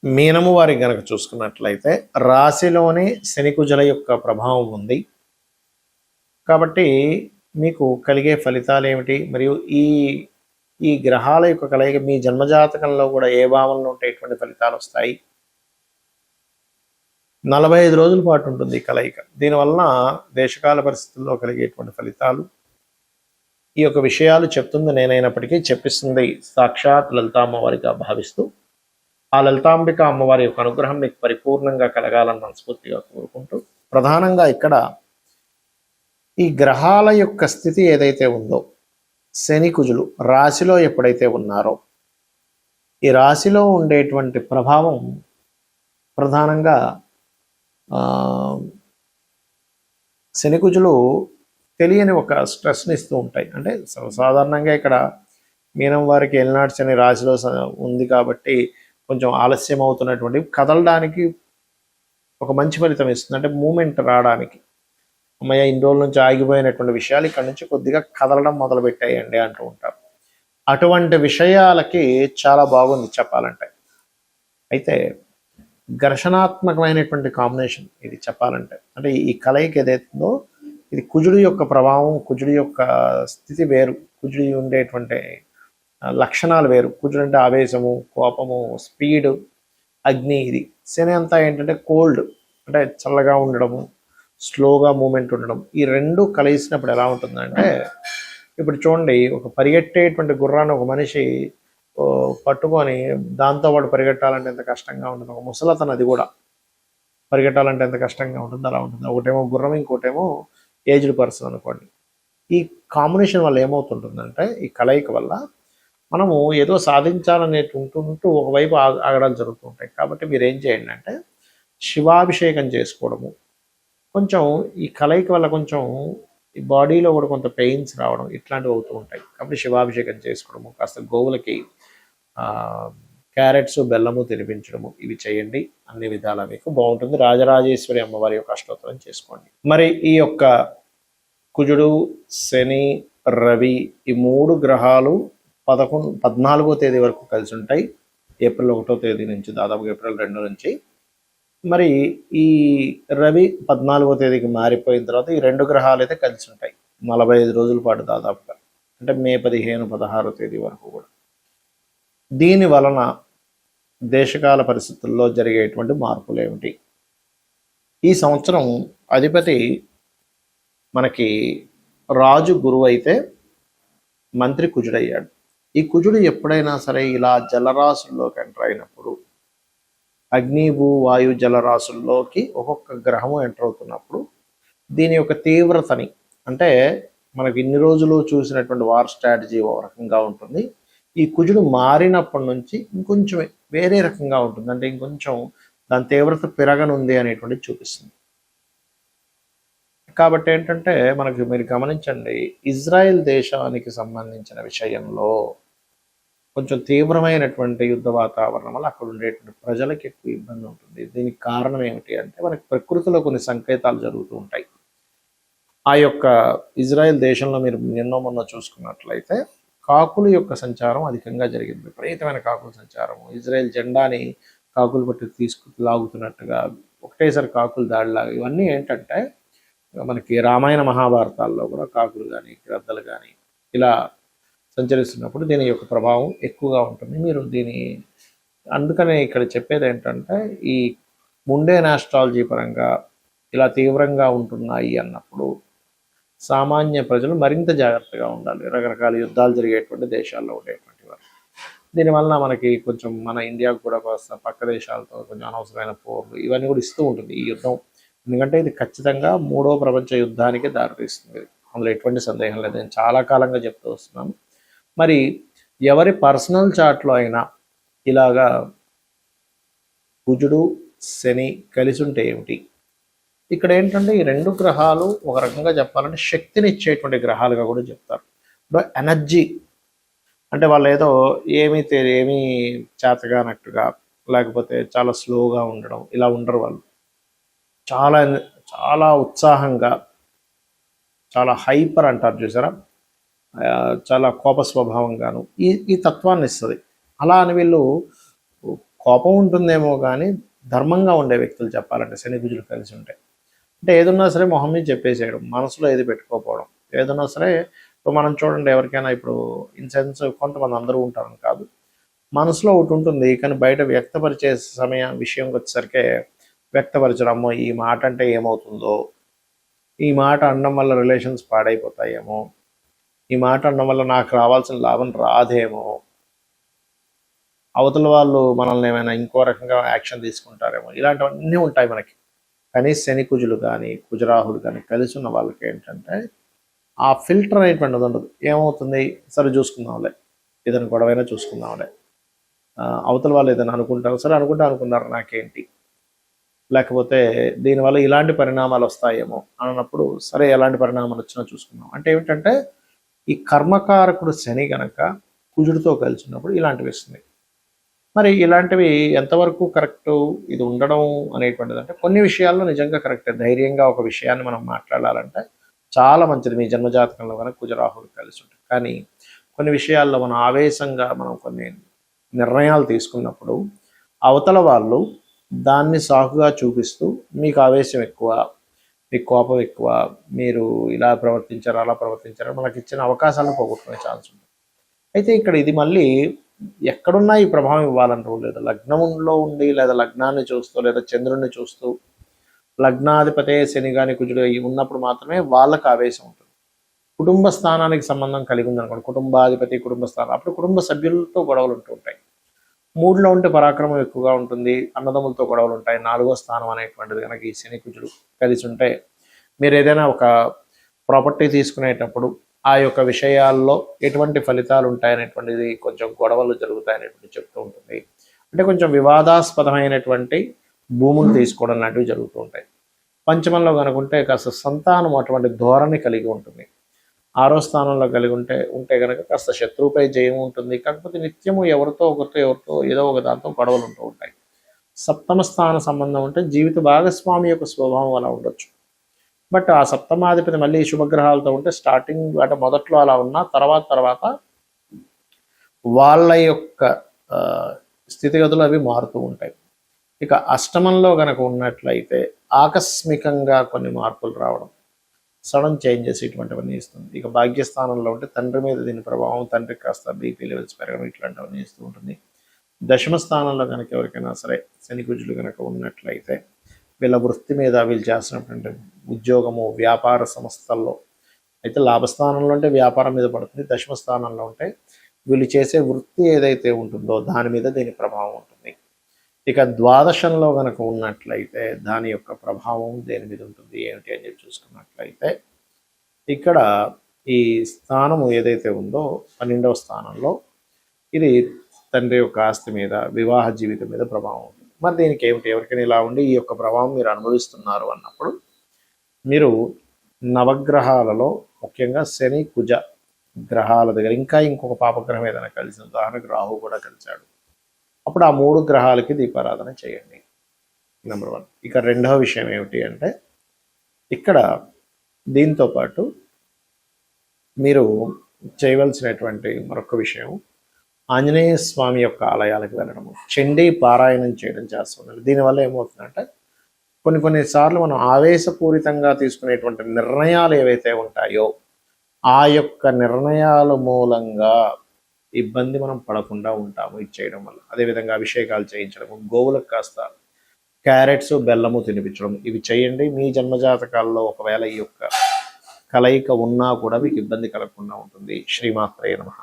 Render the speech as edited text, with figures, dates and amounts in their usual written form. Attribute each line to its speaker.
Speaker 1: మీనము వారికి గనక చూసుకున్నట్లయితే రాశిలోనే శనికుజల యొక్క ప్రభావం ఉంది. కాబట్టి మీకు కలిగే ఫలితాలు ఏమిటి, మరియు ఈ ఈ గ్రహాల యొక్క కలయిక మీ జన్మజాతకంలో కూడా ఏ భావంలో ఉంటే ఎటువంటి ఫలితాలు వస్తాయి. 45 రోజుల పాటు ఉంటుంది ఈ కలయిక. దీనివలన దేశకాల పరిస్థితుల్లో కలిగేటువంటి ఫలితాలు, ఈ యొక్క విషయాలు చెప్తుంది నేనైనప్పటికీ చెప్పిస్తుంది సాక్షాత్ లలితా అమ్మవారిగా భావిస్తూ, ఆ లలితాంబిక అమ్మవారి యొక్క అనుగ్రహం మీకు పరిపూర్ణంగా కలగాలని మనస్ఫూర్తిగా కోరుకుంటూ, ప్రధానంగా ఇక్కడ ఈ గ్రహాల యొక్క స్థితి ఏదైతే ఉందో, శని కుజులు రాశిలో ఎప్పుడైతే ఉన్నారో, ఈ రాశిలో ఉండేటువంటి ప్రభావం ప్రధానంగా శని కుజులు తెలియని ఒక స్ట్రెస్ని ఇస్తూ ఉంటాయి. అంటే సాధారణంగా ఇక్కడ మీనం వారికి ఏలినాటి శని రాశిలో ఉంది కాబట్టి కొంచెం ఆలస్యం అవుతున్నటువంటి కదలడానికి ఒక మంచి ఫలితం ఇస్తుంది. అంటే మూమెంట్ రావడానికి, అమ్మయ్య ఇన్ని రోజుల నుంచి ఆగిపోయినటువంటి విషయాలు ఇక్కడ నుంచి కొద్దిగా కదలడం మొదలుపెట్టాయండి అంటూ ఉంటారు. అటువంటి విషయాలకి చాలా బాగుంది చెప్పాలంటే. అయితే ఘర్షణాత్మకమైనటువంటి కాంబినేషన్ ఇది చెప్పాలంటే. అంటే ఈ కలయిక ఏదైతుందో ఇది కుజుడి యొక్క ప్రభావం, కుజుడి యొక్క స్థితి వేరు, కుజుడి ఉండేటువంటి లక్షణాలు వేరు. కుజుడు అంటే ఆవేశము, కోపము, స్పీడ్, అగ్ని. ఇది శని అంతా ఏంటంటే కోల్డ్, అంటే చల్లగా ఉండడము, స్లోగా మూమెంట్ ఉండడం. ఈ రెండు కలిసినప్పుడు ఎలా ఉంటుందంటే, ఇప్పుడు చూడండి, ఒక పరిగెట్టేటువంటి గుర్రాన్ని ఒక మనిషి పట్టుకొని దాంతో పాటు పరిగెట్టాలంటే ఎంత కష్టంగా ఉంటుంది. ఒక ముసలతను అది కూడా పరిగెట్టాలంటే ఎంత కష్టంగా ఉంటుంది, అలా ఉంటుంది. ఒకటేమో గుర్రం, ఇంకోటేమో ఏజ్డ్ పర్సన్ అనుకోండి. ఈ కాంబినేషన్ వల్ల ఏమవుతుంటుందంటే, ఈ కలయిక వల్ల మనము ఏదో సాధించాలనేది ఉంటుంటూ ఒకవైపు ఆగడాలు జరుగుతూ ఉంటాయి. కాబట్టి మీరు ఏం చేయండి అంటే, శివాభిషేకం చేసుకోవడము. కొంచెం ఈ కలయిక వల్ల కొంచెం ఈ బాడీలో కూడా కొంత పెయిన్స్ రావడం ఇట్లాంటివి అవుతూ ఉంటాయి. కాబట్టి శివాభిషేకం చేసుకోవడము, కాస్త గోవులకి క్యారెట్స్ బెల్లము తినిపించడము, ఇవి చేయండి. అన్ని విధాలా మీకు బాగుంటుంది. రాజరాజేశ్వరి అమ్మవారి యొక్క అష్టోత్తరం చేసుకోండి. మరి ఈ యొక్క కుజుడు, శని, రవి, ఈ 3 గ్రహాలు 14వ తేదీ వరకు కలిసి ఉంటాయి. ఏప్రిల్ 1వ తేదీ నుంచి, దాదాపుగా ఏప్రిల్ 2 నుంచి. మరి ఈ రవి 14వ తేదీకి మారిపోయిన తర్వాత ఈ 2 గ్రహాలు అయితే కలిసి ఉంటాయి 45 రోజుల పాటు దాదాపుగా. అంటే మే 15, 16వ తేదీ వరకు కూడా. దీని వలన దేశకాల పరిస్థితుల్లో జరిగేటువంటి మార్పులు ఏమిటి? ఈ సంవత్సరం అధిపతి మనకి రాజు గురువు అయితే మంత్రి కుజుడయ్యాడు. ఈ కుజుడు ఎప్పుడైనా సరే ఇలా జలరాశుల్లోకి ఎంటర్ అయినప్పుడు, అగ్ని, భూ, వాయు, జలరాశుల్లోకి ఒక్కొక్క గ్రహము ఎంటర్ అవుతున్నప్పుడు దీని యొక్క తీవ్రతని, అంటే మనకి ఇన్ని రోజులు చూసినటువంటి వార్ స్ట్రాటజీ ఒక రకంగా ఉంటుంది. ఈ కుజుడు మారినప్పటి నుంచి ఇంకొంచెం వేరే రకంగా ఉంటుంది. అంటే ఇంకొంచెం దాని తీవ్రత పెరగనుంది అనేటువంటిది చూపిస్తుంది. కాబట్టి ఏంటంటే మనకి మీరు గమనించండి, ఇజ్రాయెల్ దేశానికి సంబంధించిన విషయంలో కొంచెం తీవ్రమైనటువంటి యుద్ధ వాతావరణం వల్ల అక్కడ ఉండేటువంటి ప్రజలకు ఎక్కువ ఇబ్బంది ఉంటుంది. దీనికి కారణం ఏమిటి అంటే, మనకి ప్రకృతిలో కొన్ని సంకేతాలు జరుగుతూ ఉంటాయి. ఆ యొక్క ఇజ్రాయెల్ దేశంలో మీరు నిన్నో మొన్న చూసుకున్నట్లయితే కాకుల యొక్క సంచారం అధికంగా జరిగింది. విపరీతమైన కాకుల సంచారము, ఇజ్రాయెల్ జెండాని కాకులు పట్టి లాగుతున్నట్టుగా, ఒకటేసారి కాకులు దాడిలాగా, ఇవన్నీ ఏంటంటే మనకి రామాయణ మహాభారతాల్లో కూడా కాకులు కానీ గ్రద్దలు కానీ ఇలా సంచరిస్తున్నప్పుడు దీని యొక్క ప్రభావం ఎక్కువగా ఉంటుంది. మీరు అందుకనే ఇక్కడ చెప్పేది ఏంటంటే, ఈ ముండేన్ ఆస్ట్రాలజీ పరంగా ఇలా తీవ్రంగా ఉంటున్నాయి అన్నప్పుడు సామాన్య ప్రజలు మరింత జాగ్రత్తగా ఉండాలి. రకరకాల యుద్ధాలు జరిగేటువంటి దేశాల్లో ఉండేటువంటి వారు. దీనివల్ల మనకి కొంచెం మన ఇండియాకు కూడా పక్క దేశాలతో కొంచెం అనవసరమైన పోర్లు ఇవన్నీ కూడా ఇస్తూ ఉంటుంది ఈ యుద్ధం. ఎందుకంటే ఇది ఖచ్చితంగా 3వ ప్రపంచ యుద్ధానికి దారితీస్తుంది. అందులో ఎటువంటి సందేహం లేదు. నేను చాలా కాలంగా చెప్తూ వస్తున్నాను. మరి ఎవరి పర్సనల్ చార్ట్లో అయినా ఇలాగా కుజుడు, శని కలిసి ఉంటే ఏమిటి? ఇక్కడ ఏంటంటే ఈ 2 గ్రహాలు ఒక రకంగా చెప్పాలంటే శక్తిని ఇచ్చేటువంటి గ్రహాలుగా కూడా చెప్తారు. ఎనర్జీ అంటే వాళ్ళు ఏదో ఏమీ చేతగానట్టుగా, లేకపోతే చాలా స్లోగా ఉండడం, ఇలా ఉండరు వాళ్ళు. చాలా చాలా ఉత్సాహంగా, చాలా హైపర్ అంటారు చూసారా, చాలా కోప స్వభావంగాను ఈ తత్వాన్ని ఇస్తుంది. అలా అని వీళ్ళు కోపం ఉంటుందేమో కానీ ధర్మంగా ఉండే వ్యక్తులు చెప్పాలంటే శని కుజులు కలిసి ఉంటాయి. అంటే ఏదున్నా సరే మొహం మీద చెప్పేసేయడం, మనసులో ఏది పెట్టుకోకపోవడం. ఏదన్నా సరే ఇప్పుడు మనం చూడండి, ఎవరికైనా ఇప్పుడు ఇన్ సెన్స్ కొంతమంది అందరూ ఉంటారని కాదు, మనసులో ఒకటి ఉంటుంది కానీ బయట వ్యక్తపరిచే విషయంకి వచ్చేసరికి వ్యక్తపరచడమ్మో, ఈ మాట అంటే ఏమవుతుందో, ఈ మాట అనడం వల్ల రిలేషన్స్ పాడైపోతాయేమో, ఈ మాట అనడం వల్ల నాకు రావాల్సిన లాభం రాదేమో, అవతల వాళ్ళు మనల్ని ఏమైనా ఇంకో రకంగా యాక్షన్ తీసుకుంటారేమో, ఇలాంటివన్నీ ఉంటాయి మనకి. కానీ శని కుజులు కానీ కుజరాహులు కానీ కలిసి ఉన్న వాళ్ళకి ఏంటంటే ఆ ఫిల్టర్ అనేటువంటిది ఉండదు. ఏమవుతుంది, సరే చూసుకుందాంలే, ఏదైనా గొడవైనా చూసుకుందాంలే, అవతల వాళ్ళు ఏదైనా అనుకుంటారు, సరే అనుకున్నారు నాకేంటి, లేకపోతే దీనివల్ల ఇలాంటి పరిణామాలు వస్తాయేమో అన్నప్పుడు సరే ఎలాంటి పరిణామాలు వచ్చినా చూసుకుందాం. అంటే ఏమిటంటే ఈ కర్మకారకుడు శని గనక కుజుడితో కలిసి ఉన్నప్పుడు ఇలాంటివి వస్తుంది. మరి ఇలాంటివి ఎంతవరకు కరెక్టు, ఇది ఉండడం అనేటువంటిది అంటే కొన్ని విషయాల్లో నిజంగా కరెక్టే. ధైర్యంగా ఒక విషయాన్ని మనం మాట్లాడాలంటే చాలా మంచిది మీ జన్మజాతకంలో కనుక కుజరాహులు కలిసి ఉంటుంది. కానీ కొన్ని విషయాల్లో మనం ఆవేశంగా మనం కొన్ని నిర్ణయాలు తీసుకున్నప్పుడు అవతల వాళ్ళు దాన్ని సాకుగా చూపిస్తూ మీకు ఆవేశం ఎక్కువ, మీకు కోపం ఎక్కువ, మీరు ఇలా ప్రవర్తించారు అలా ప్రవర్తించారు, మనకి ఇచ్చిన అవకాశాలను పోగొట్టుకునే ఛాన్స్ ఉంది. అయితే ఇక్కడ ఇది మళ్ళీ ఎక్కడున్నా ఈ ప్రభావం ఇవ్వాలంటూ లేదు. లగ్నంలో ఉండి లేదా లగ్నాన్ని చూస్తూ లేదా చంద్రుడిని చూస్తూ లగ్నాధిపతే శని గాని కుజుడు ఉన్నప్పుడు మాత్రమే వాళ్ళకు ఆవేశం ఉంటుంది. కుటుంబ స్థానానికి సంబంధం కలిగి ఉందనుకోండి, కుటుంబాధిపతి కుటుంబ స్థానం, అప్పుడు కుటుంబ సభ్యులతో గొడవలు ఉంటూ ఉంటాయి. మూడులో ఉంటే పరాక్రమం ఎక్కువగా ఉంటుంది, అన్నదమ్ములతో గొడవలు ఉంటాయి. 4వ స్థానం అనేటువంటిది కనుక ఈ శని కుజుడు కలిసి ఉంటే మీరు ఏదైనా ఒక ప్రాపర్టీ తీసుకునేటప్పుడు ఆ యొక్క విషయాల్లో ఎటువంటి ఫలితాలు ఉంటాయనేటువంటిది, కొంచెం గొడవలు జరుగుతాయనేటువంటి చెప్తూ ఉంటుంది. అంటే కొంచెం వివాదాస్పదమైనటువంటి భూములు తీసుకోవడం లాంటివి జరుగుతూ ఉంటాయి. పంచమంలో కనుకుంటే కాస్త సంతానం అటువంటి ధోరణి కలిగి ఉంటుంది. 6వ స్థానంలో కలిగి ఉంటే కనుక కాస్త శత్రువుపై జయం ఉంటుంది. కాకపోతే నిత్యము ఎవరితో ఏదో ఒక దాంతో గొడవలు ఉంటూ ఉంటాయి. 7వ స్థాన సంబంధం ఉంటే జీవిత భాగస్వామి యొక్క స్వభావం అలా ఉండొచ్చు. బట్ ఆ సప్తమాధిపతి మళ్ళీ శుభగ్రహాలతో ఉంటే స్టార్టింగ్ అంటే మొదట్లో అలా ఉన్నా తర్వాత వాళ్ళ యొక్క స్థితిగతులు అవి మారుతూ ఉంటాయి. ఇక అష్టమంలో కనుక ఉన్నట్లయితే ఆకస్మికంగా కొన్ని మార్పులు రావడం, సడన్ చేంజెస్ ఇటువంటివన్నీ ఇస్తుంది. ఇక భాగ్యస్థానంలో ఉంటే తండ్రి మీద దీని ప్రభావం, తండ్రికి కాస్త బీపీ లెవెల్స్ పెరగడం ఇట్లాంటివన్నీ ఇస్తూ ఉంటుంది. దశమ స్థానంలో కనుక ఎవరికైనా సరే శని కుజులు కనుక ఉన్నట్లయితే వీళ్ళ వృత్తి మీద వీళ్ళు చేస్తున్నటువంటి ఉద్యోగము వ్యాపార సంస్థల్లో అయితే లాభస్థానంలో ఉంటే వ్యాపారం మీద పడుతుంది. దశమ స్థానంలో ఉంటే వీళ్ళు చేసే వృత్తి ఏదైతే ఉంటుందో దాని మీద దీని ప్రభావం ఉంటుంది. ఇక ద్వాదశంలో కనుక ఉన్నట్లయితే దాని యొక్క ప్రభావం దేని మీద ఉంటుంది ఏమిటి అని చెప్పి చూసుకున్నట్లయితే ఇక్కడ ఈ స్థానము ఏదైతే ఉందో 12వ స్థానంలో ఇది తండ్రి యొక్క ఆస్తి మీద, వివాహ జీవితం మీద ప్రభావం ఉంటుంది. మరి దీనికి ఏమిటి, ఎవరికైనా ఇలా ఉండి ఈ యొక్క ప్రభావం మీరు అనుభవిస్తున్నారు అన్నప్పుడు మీరు నవగ్రహాలలో ముఖ్యంగా శని కుజ గ్రహాల దగ్గర ఇంకా ఇంకొక పాపగ్రహం ఏదైనా కలిసి, ఉదాహరణకు రాహు కూడా కలిశాడు, అప్పుడు ఆ 3 గ్రహాలకి దీపారాధన చేయండి. నెంబర్ 1. ఇక రెండవ విషయం ఏమిటి అంటే ఇక్కడ దీంతో పాటు మీరు చేయవలసినటువంటి మరొక విషయం ఆంజనేయ స్వామి యొక్క ఆలయాలకు వెళ్ళడము, చండీ పారాయణం చేయడం చేస్తున్నారు. దీనివల్ల ఏమవుతుందంటే కొన్నిసార్లు మనం ఆవేశపూరితంగా తీసుకునేటువంటి నిర్ణయాలు ఏవైతే ఉంటాయో ఆ యొక్క నిర్ణయాల మూలంగా ఇబ్బంది మనం పడకుండా ఉంటాము ఇది చేయడం వల్ల. అదేవిధంగా అభిషేకాలు చేయించడము, గోవులకు కాస్త క్యారెట్స్ బెల్లము తినిపించడం, ఇవి చేయండి. మీ జన్మజాతకాల్లో ఒకవేళ ఈ యొక్క కలయిక ఉన్నా కూడా మీకు ఇబ్బంది కలగకుండా ఉంటుంది. శ్రీమాత్రే నమః.